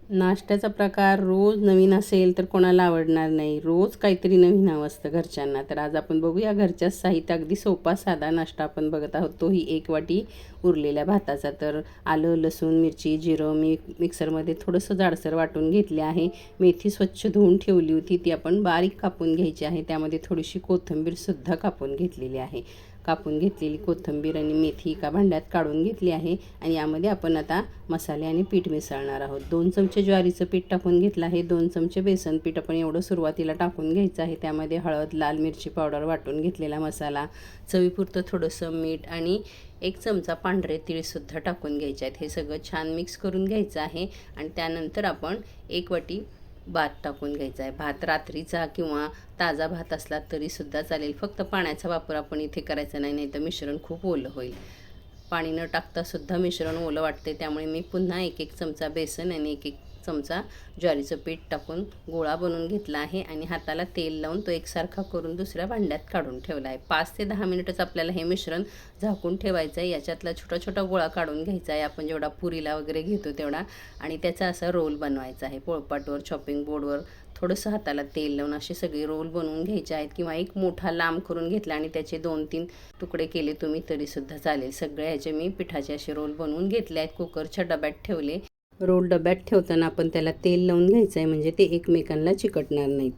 नाश्त्याचा प्रकार रोज नवीन असेल तर कोणाला आवडणार नाही. रोज काहीतरी नवीन हवं असतं घरच्यांना. तर आज आपण बघूया घरच्याच साहित्य अगदी सोपा साधा नाश्ता आपण बघत आहोत. तोही 1 वाटी उरलेल्या भाताचा. तर आलं, लसूण, मिरची, जिरं मी मिक्सरमध्ये थोडंसं जाडसर वाटून घेतले आहे. मेथी स्वच्छ धुवून ठेवली होती, ती आपण बारीक कापून घ्यायची आहे. त्यामध्ये थोडीशी कोथिंबीरसुद्धा कापून घेतलेली आहे. कापून घेतलेली कोथिंबीर आणि मेथी एका भांड्यात काढून घेतली आहे. आणि यामध्ये आपण आता मसाले आणि पीठ मिसळणार आहोत. 2 चमचे ज्वारीचं पीठ टाकून घेतलं आहे. 2 चमचे बेसन पीठ आपण एवढं सुरुवातीला टाकून घ्यायचं आहे. त्यामध्ये हळद, लाल मिरची पावडर, वाटून घेतलेला मसाला, चवीपुरतं थोडंसं मीठ आणि 1 चमचा पांढरे तीळसुद्धा टाकून घ्यायचे आहेत. हे सगळं छान मिक्स करून घ्यायचं आहे. आणि त्यानंतर आपण 1 वाटी भात टाकून घ्यायचा आहे. भात रात्रीचा किंवा ताजा भात असला तरीसुद्धा चालेल. फक्त पाण्याचा वापर आपण इथे करायचा नाही, नाही तर मिश्रण खूप ओलं होईल. पाणी न टाकतासुद्धा मिश्रण ओलं वाटते, त्यामुळे मी पुन्हा 1 चमचा बेसन आणि 1 चमचा ज्वारीचं पीठ टाकून गोळा बनवून घेतला आहे. आणि हाताला तेल लावून तो एकसारखा करून दुसऱ्या भांड्यात काढून ठेवला आहे. 5 ते 10 मिनिटच आपल्याला हे मिश्रण झाकून ठेवायचं आहे. याच्यातला छोटा छोटा गोळा काढून घ्यायचा आहे, आपण जेवढा पुरीला वगैरे घेतो तेवढा. आणि त्याचा असा रोल बनवायचा आहे. पोळपाटवर, चॉपिंग बोर्डवर थोडंसं हाताला तेल लावून असे सगळे रोल बनवून घ्यायचे आहेत. किंवा एक मोठा लांब करून घेतला आणि त्याचे 2-3 तुकडे केले तुम्ही तरीसुद्धा चालेल. सगळे ह्याचे मी पिठाचे असे रोल बनवून घेतले आहेत. कुकरच्या डब्यात ठेवले. रोल डब्यात ठेवताना आपण त्याला तेल लावून घ्यायचं आहे, म्हणजे ते एकमेकांना चिकटणार नाहीत.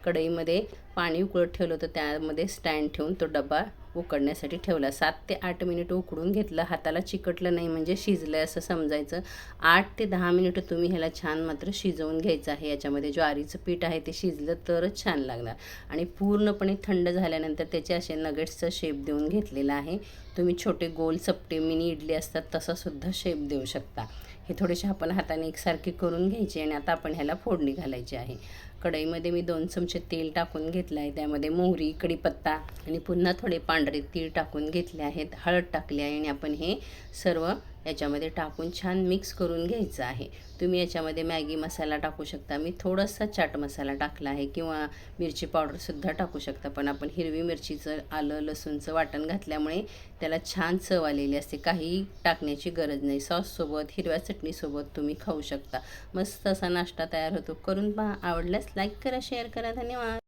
कढईमध्ये पाणी उकळत ठेवलं होतं, त्यामध्ये स्टँड ठेवून तो डबा उकडण्यासाठी ठेवला. 7 ते 8 मिनिटं उकडून घेतलं. हाताला चिकटलं नाही म्हणजे शिजलं असं समजायचं. 8 ते 10 मिनिटं तुम्ही ह्याला छान मात्र शिजवून घ्यायचं आहे. याच्यामध्ये ज्वारीचं पीठ आहे ते शिजलं तरच छान लागणार. आणि पूर्णपणे थंड झाल्यानंतर त्याचे असे नगेट्सचा शेप देऊन घेतलेला आहे. तुम्ही छोटे गोल चपटे मिनी इडली असतात तसासुद्धा शेप देऊ शकता. हे थोडेसे आपण हाताने एकसारखे करून घ्यायचे. आणि आता आपण ह्याला फोडणी घालायची आहे. कढईमध्ये मी 2 चमचे तेल टाकून घेतलं आहे. त्यामध्ये मोहरी, कढीपत्ता आणि पुन्हा थोडे पांढरे तीळ टाकून घेतले आहेत. हळद टाकली आहे आणि आपण हे सर्व याच्यामध्ये टाकून छान मिक्स करून घ्यायचं आहे. तुम्ही याच्यामध्ये मॅगी मसाला टाकू शकता. मी थोडासा चाट मसाला टाकला आहे किंवा मिरची पावडरसुद्धा टाकू शकता. पण आपण हिरवी मिरचीचं, आलं, लसूणचं वाटण घातल्यामुळे त्याला छान चव आलेली असते. काहीही टाकण्याची गरज नाही. सॉससोबत, हिरव्या चटणीसोबत तुम्ही खाऊ शकता. मस्त असा नाश्ता तयार होतो. करून पहा. आवडल्यास लाईक करा, शेअर करा. धन्यवाद.